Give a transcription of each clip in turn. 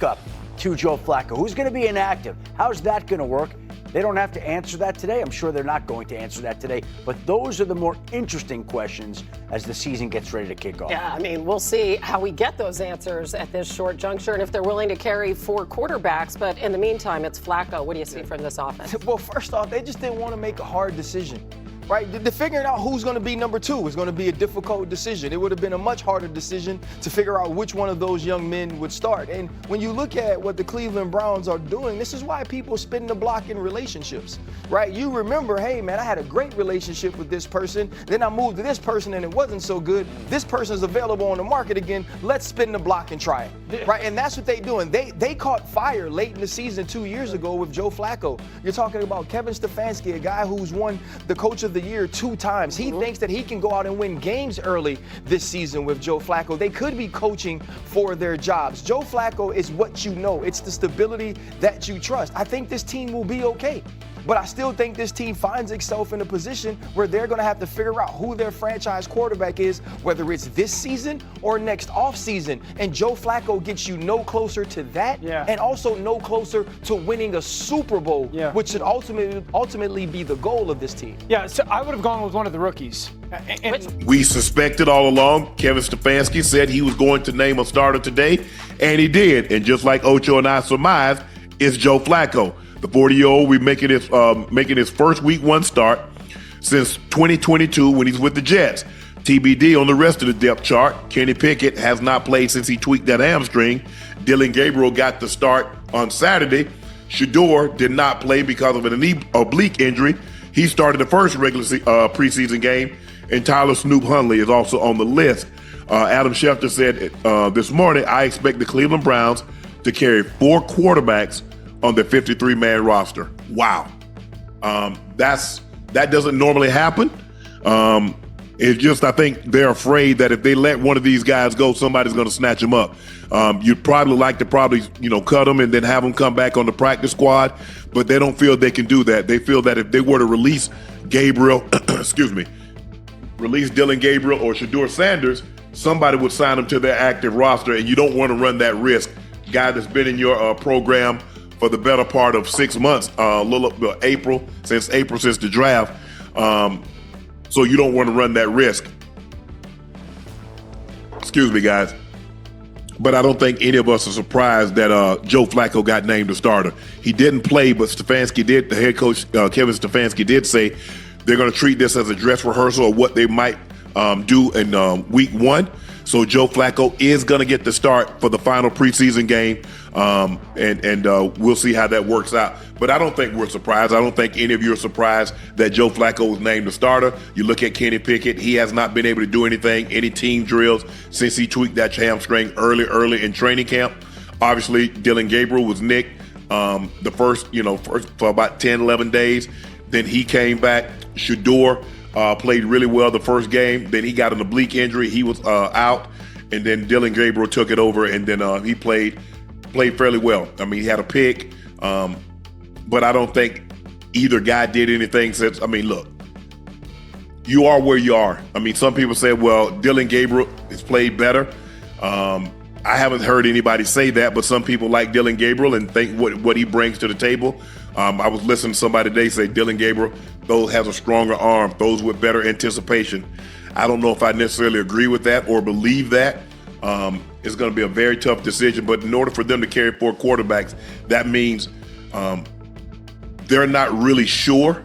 Up to Joe Flacco. Who's going to be inactive? How's that going to work? They don't have to answer that today. I'm sure they're not going to answer that today. But those are the more interesting questions as the season gets ready to kick off. Yeah, I mean, we'll see how we get those answers at this short juncture and if they're willing to carry 4 quarterbacks. But in the meantime, it's Flacco. What do you see from this offense? Well, first off, they just didn't want to make a hard decision. Right? The figuring out who's going to be number 2 is going to be a difficult decision. It would have been a much harder decision to figure out which one of those young men would start. And when you look at what the Cleveland Browns are doing, this is why people spin the block in relationships, right? You remember, hey, man, I had a great relationship with this person. Then I moved to this person and it wasn't so good. This person's available on the market again. Let's spin the block and try it, right? And that's what they're doing. They caught fire late in the season 2 years ago with Joe Flacco. You're talking about Kevin Stefanski, a guy who's won the Coach of the Year 2 times. He thinks that he can go out and win games early this season with Joe Flacco. They could be coaching for their jobs. Joe Flacco is what you know. It's the stability that you trust. I think this team will be okay. But I still think this team finds itself in a position where they're going to have to figure out who their franchise quarterback is, whether it's this season or next offseason. And Joe Flacco gets you no closer to that and also no closer to winning a Super Bowl, which should ultimately be the goal of this team. Yeah, so I would have gone with one of the rookies. We suspected all along. Kevin Stefanski said he was going to name a starter today, and he did. And just like Ocho and I surmised, it's Joe Flacco. The 40-year-old will be making his first week 1 start since 2022 when he's with the Jets. TBD on the rest of the depth chart. Kenny Pickett has not played since he tweaked that hamstring. Dylan Gabriel got the start on Saturday. Shedeur did not play because of an oblique injury. He started the first regular preseason game, and Tyler Snoop Hundley is also on the list. Adam Schefter said this morning, I expect the Cleveland Browns to carry 4 quarterbacks on their 53-man roster. Wow. That doesn't normally happen. It's just, I think they're afraid that if they let one of these guys go, somebody's going to snatch them up. You'd probably like to cut them and then have them come back on the practice squad, but they don't feel they can do that. They feel that if they were to release Gabriel, release Dylan Gabriel or Shedeur Sanders, somebody would sign them to their active roster, and you don't want to run that risk. Guy that's been in your program for the better part of 6 months, since the draft. So you don't want to run that risk. Excuse me, guys. But I don't think any of us are surprised that Joe Flacco got named a starter. He didn't play, but the head coach, Kevin Stefanski, did say they're going to treat this as a dress rehearsal of what they might do in week 1. So Joe Flacco is going to get the start for the final preseason game, and we'll see how that works out. But I don't think we're surprised. I don't think any of you are surprised that Joe Flacco was named the starter. You look at Kenny Pickett; he has not been able to do any team drills since he tweaked that hamstring early in training camp. Obviously, Dylan Gabriel was nicked the first for about 10, 11 days. Then he came back. Shedeur played really well the first game. Then he got an oblique injury. He was out. And then Dylan Gabriel took it over, and then he played fairly well. I mean, he had a pick, but I don't think either guy did anything since. I mean, look, you are where you are. I mean, some people say, well, Dylan Gabriel has played better. I haven't heard anybody say that, but some people like Dylan Gabriel and think what he brings to the table. I was listening to somebody today say Dylan Gabriel has a stronger arm, throws with better anticipation. I don't know if I necessarily agree with that or believe that. It's going to be a very tough decision, but in order for them to carry 4 quarterbacks, that means they're not really sure,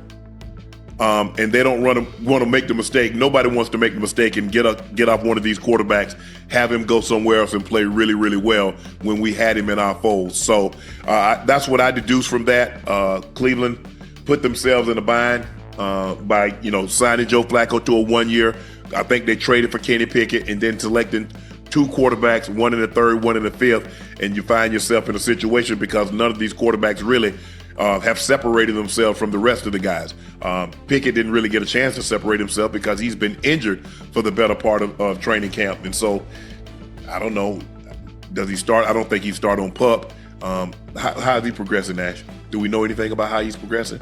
and they don't want to make the mistake. Nobody wants to make the mistake and get off one of these quarterbacks, have him go somewhere else and play really, really well when we had him in our fold. So that's what I deduce from that. Cleveland put themselves in a bind by signing Joe Flacco to a 1-year. I think they traded for Kenny Pickett and then selecting 2 quarterbacks, one in the 3rd, one in the 5th, and you find yourself in a situation because none of these quarterbacks really have separated themselves from the rest of the guys. Pickett didn't really get a chance to separate himself because he's been injured for the better part of training camp. And so, I don't know, does he start? I don't think he started on PUP. How is he progressing, Nash? Do we know anything about how he's progressing?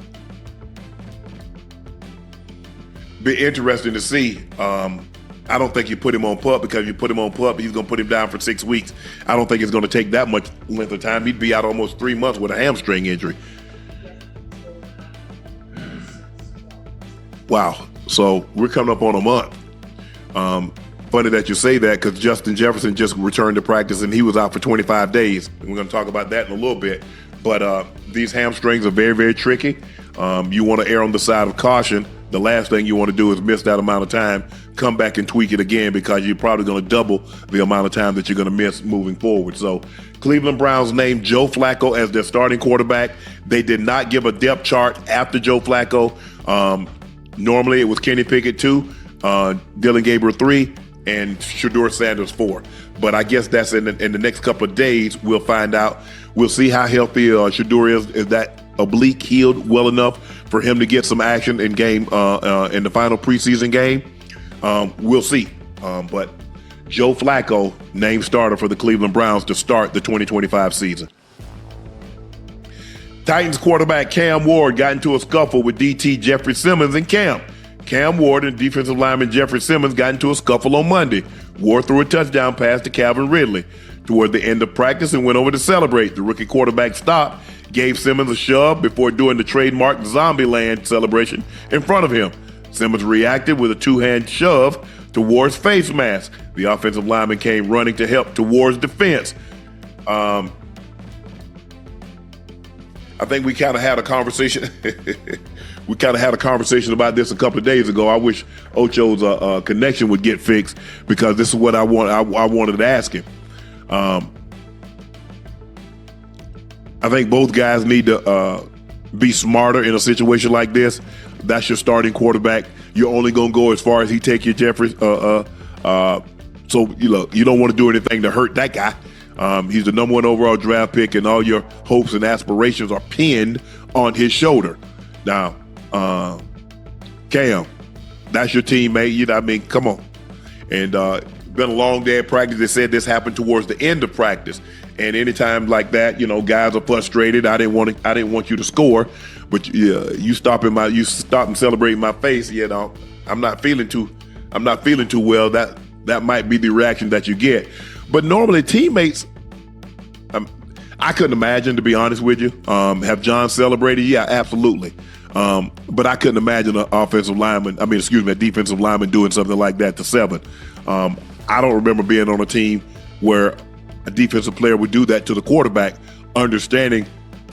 Be interesting to see. I don't think you put him on PUP, because if you put him on PUP, he's going to put him down for 6 weeks. I don't think it's going to take that much length of time. He'd be out almost 3 months with a hamstring injury. Wow. So we're coming up on a month. Funny that you say that, because Justin Jefferson just returned to practice and he was out for 25 days. And we're going to talk about that in a little bit. But these hamstrings are very, very tricky. You want to err on the side of caution. The last thing you want to do is miss that amount of time, come back and tweak it again, because you're probably going to double the amount of time that you're going to miss moving forward. So Cleveland Browns named Joe Flacco as their starting quarterback. They did not give a depth chart after Joe Flacco. Normally it was Kenny Pickett 2, Dylan Gabriel 3, and Shedeur Sanders 4. But I guess that's in the next couple of days. We'll find out. We'll see how healthy Shedeur is. Is that oblique healed well enough for him to get some action in game in the final preseason game? We'll see. But Joe Flacco named starter for the Cleveland Browns to start the 2025 season. Titans quarterback Cam Ward got into a scuffle with DT Jeffrey Simmons in camp. Cam Ward and defensive lineman Jeffrey Simmons got into a scuffle on Monday. Ward threw a touchdown pass to Calvin Ridley toward the end of practice and went over to celebrate. The rookie quarterback stopped, gave Simmons a shove before doing the trademark Zombieland celebration in front of him. Simmons reacted with a two-hand shove to Ward's face mask. The offensive lineman came running to help to Ward's defense. I think we kind of had a conversation. We kind of had a conversation about this a couple of days ago. I wish Ocho's connection would get fixed, because this is what I wanted to ask him. I think both guys need to be smarter in a situation like this. That's your starting quarterback. You're only going to go as far as he take you, Jeffrey. So you don't want to do anything to hurt that guy. He's the number 1 overall draft pick, and all your hopes and aspirations are pinned on his shoulder. Now, Cam, that's your teammate. I mean, come on. And been a long day at practice. They said this happened towards the end of practice. And anytime like that, guys are frustrated. I didn't want you to score, but you stop and celebrate in my face. I'm not feeling too well. That might be the reaction that you get. But normally teammates, I couldn't imagine, to be honest with you. Have John celebrated? Yeah, absolutely. But I couldn't imagine a defensive lineman doing something like that to 7. I don't remember being on a team where a defensive player would do that to the quarterback, understanding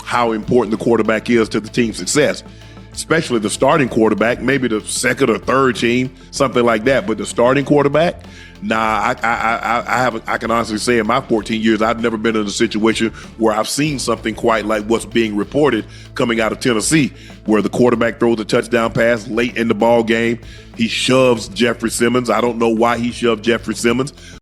how important the quarterback is to the team's success, especially the starting quarterback, maybe the second or third team, something like that. But the starting quarterback, nah, I can honestly say in my 14 years, I've never been in a situation where I've seen something quite like what's being reported coming out of Tennessee, where the quarterback throws a touchdown pass late in the ball game. He shoves Jeffrey Simmons. I don't know why he shoved Jeffrey Simmons,